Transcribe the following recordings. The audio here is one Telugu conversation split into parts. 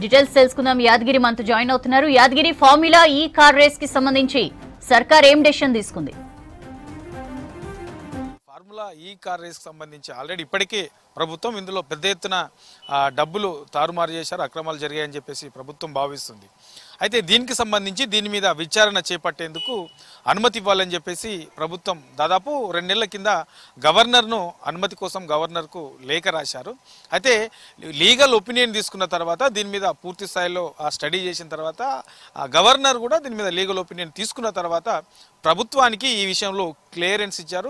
డీటెయిల్స్ తెలుసుకుందాం. యాదగిరి మనతో జాయిన్ అవుతున్నారు. యాదగిరి, ఫార్ములా ఈ కార్ రేస్ కి సంబంధించి సర్కార్ ఏం డెసిషన్ తీసుకుంది? ఫార్ములా ఈ కార్ రేస్ కి సంబంధించి ఆల్రెడీ ఇప్పటికే ప్రభుత్వం ఇందులో పెద్ద ఎత్తున డబ్బులు తారుమారు చేశారు, అక్రమాలు జరిగాయని చెప్పేసి ప్రభుత్వం భావిస్తుంది. అయితే దీనికి సంబంధించి దీని మీద విచారణ చేపట్టేందుకు అనుమతి ఇవ్వాలని చెప్పేసి ప్రభుత్వం దాదాపు 2 నెలల కింద గవర్నర్ను అనుమతి కోసం గవర్నర్కు లేఖ రాశారు. అయితే లీగల్ ఒపీనియన్ తీసుకున్న తర్వాత దీని మీద పూర్తి స్థాయిలో స్టడీ చేసిన తర్వాత గవర్నర్ కూడా దీని మీద లీగల్ ఒపీనియన్ తీసుకున్న తర్వాత ప్రభుత్వానికి ఈ విషయంలో క్లియరెన్స్ ఇచ్చారు.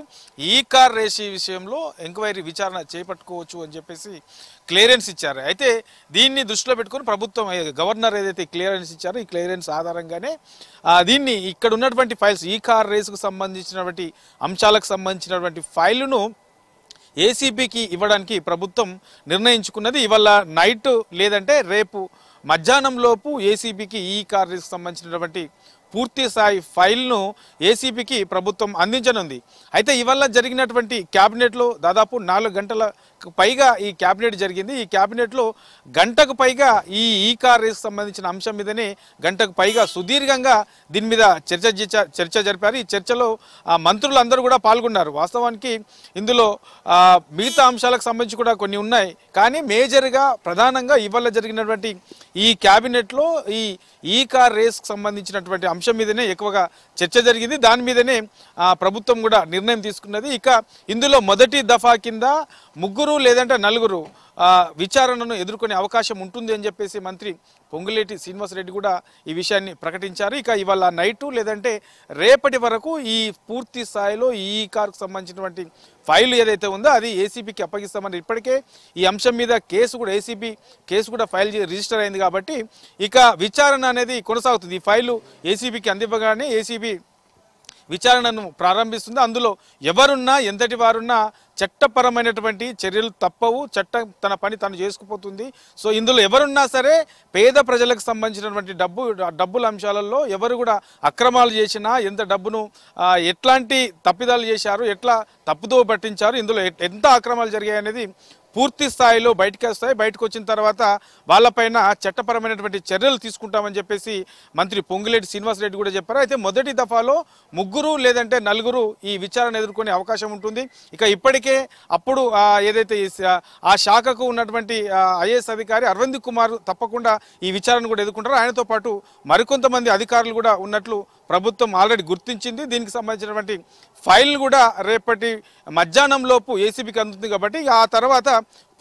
ఈ కార్ రేస్ విషయంలో ఎంక్వైరీ విచారణ చేపట్టుకోవచ్చు అని చెప్పేసి క్లియరెన్స్ ఇచ్చారు. అయితే దీన్ని దృష్టిలో పెట్టుకుని ప్రభుత్వం గవర్నర్ ఏదైతే క్లియరెన్స్ ఇచ్చారో ఈ క్లియరెన్స్ ఆధారంగానే దీన్ని ఇక్కడ ఉన్నటువంటి ఫైల్స్ ఈ కార్ రేసుకు సంబంధించినటువంటి అంశాలకు సంబంధించినటువంటి ఫైలును ఏసీబీకి ఇవ్వడానికి ప్రభుత్వం నిర్ణయించుకున్నది. ఇవాళ నైట్ లేదంటే రేపు మధ్యాహ్నం లోపు ఏసీబీకి ఈ కార్ రేసుకు సంబంధించినటువంటి పూర్తి స్థాయి ఫైల్ను ఏసీబీకి ప్రభుత్వం అందించనుంది. అయితే ఇవాళ జరిగినటువంటి క్యాబినెట్లో దాదాపు 4 గంటల పైగా ఈ క్యాబినెట్ జరిగింది. ఈ క్యాబినెట్లో గంటకు పైగా ఈ కార్ రేస్కి సంబంధించిన అంశం మీదనే గంటకు పైగా సుదీర్ఘంగా దీని మీద చర్చ జరిపారు. ఈ చర్చలో మంత్రులందరూ కూడా పాల్గొన్నారు. వాస్తవానికి ఇందులో మిగతా అంశాలకు సంబంధించి కూడా కొన్ని ఉన్నాయి, కానీ మేజర్గా ప్రధానంగా ఇవాళ జరిగినటువంటి ఈ క్యాబినెట్లో ఈ కార్ రేస్కి సంబంధించినటువంటి అంశం మీదనే ఎక్కువగా చర్చ జరిగింది. దాని మీదనే ప్రభుత్వం కూడా నిర్ణయం తీసుకున్నది. ఇక ఇందులో మొదటి దఫా కింద 3 లేదంటే 4 విచారణను ఎదుర్కొనే అవకాశం ఉంటుంది అని చెప్పేసి మంత్రి పొంగులేటి శ్రీనివాసరెడ్డి కూడా ఈ విషయాన్ని ప్రకటించారు. ఇక ఇవాళ నైటు లేదంటే రేపటి వరకు ఈ పూర్తి స్థాయిలో ఈ కారుకు సంబంధించినటువంటి ఫైల్ ఏదైతే ఉందో అది ఏసీబీకి అప్పగిస్తామని ఇప్పటికే ఈ అంశం మీద ఏసీబీ కేసు కూడా ఫైల్ రిజిస్టర్ అయింది. కాబట్టి ఇక విచారణ అనేది కొనసాగుతుంది. ఈ ఫైలు ఏసీబీకి అందివ్వగానే ఏసీబీ విచారణను ప్రారంభిస్తుంది. అందులో ఎవరున్నా ఎంతటి వారున్నా చట్టపరమైనటువంటి చర్యలు తప్పవు, చట్టం తన పని తను చేసుకుపోతుంది. సో ఇందులో ఎవరున్నా సరే పేద ప్రజలకు సంబంధించినటువంటి డబ్బుల అంశాలలో ఎవరు కూడా అక్రమాలు చేసినా, ఎంత డబ్బును ఎట్లాంటి తప్పిదాలు చేశారు, ఎట్లా తప్పుదో పట్టించారు, ఇందులో ఎంత అక్రమాలు జరిగాయి అనేది పూర్తి స్థాయిలో బయటకు వస్తాయి. బయటకు వచ్చిన తర్వాత వాళ్ళపైన చట్టపరమైనటువంటి చర్యలు తీసుకుంటామని చెప్పేసి మంత్రి పొంగులేటి శ్రీనివాసరెడ్డి కూడా చెప్పారు. అయితే మొదటి దఫాలో 3 లేదంటే 4 ఈ విచారణ ఎదుర్కొనే అవకాశం ఉంటుంది. ఇక ఇప్పటికే అప్పుడు ఏదైతే ఆ శాఖకు ఉన్నటువంటి ఐఏఎస్ అధికారి అరవింద్ కుమార్ తప్పకుండా ఈ విచారణ కూడా ఎదుర్కొంటారు. ఆయనతో పాటు మరికొంతమంది అధికారులు కూడా ఉన్నట్లు ప్రభుత్వం ఆల్రెడీ గుర్తించింది. దీనికి సంబంధించినటువంటి ఫైల్ కూడా రేపటి మధ్యాహ్నం లోపు ఏసీబీకి అందుతుంది. కాబట్టి ఆ తర్వాత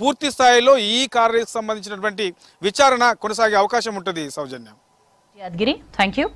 పూర్తి స్థాయిలో ఈ కార్ రేస్కి సంబంధించినటువంటి విచారణ కొనసాగే అవకాశం ఉంటుంది. సౌజన్య, యాదగిరి, థ్యాంక్ యూ.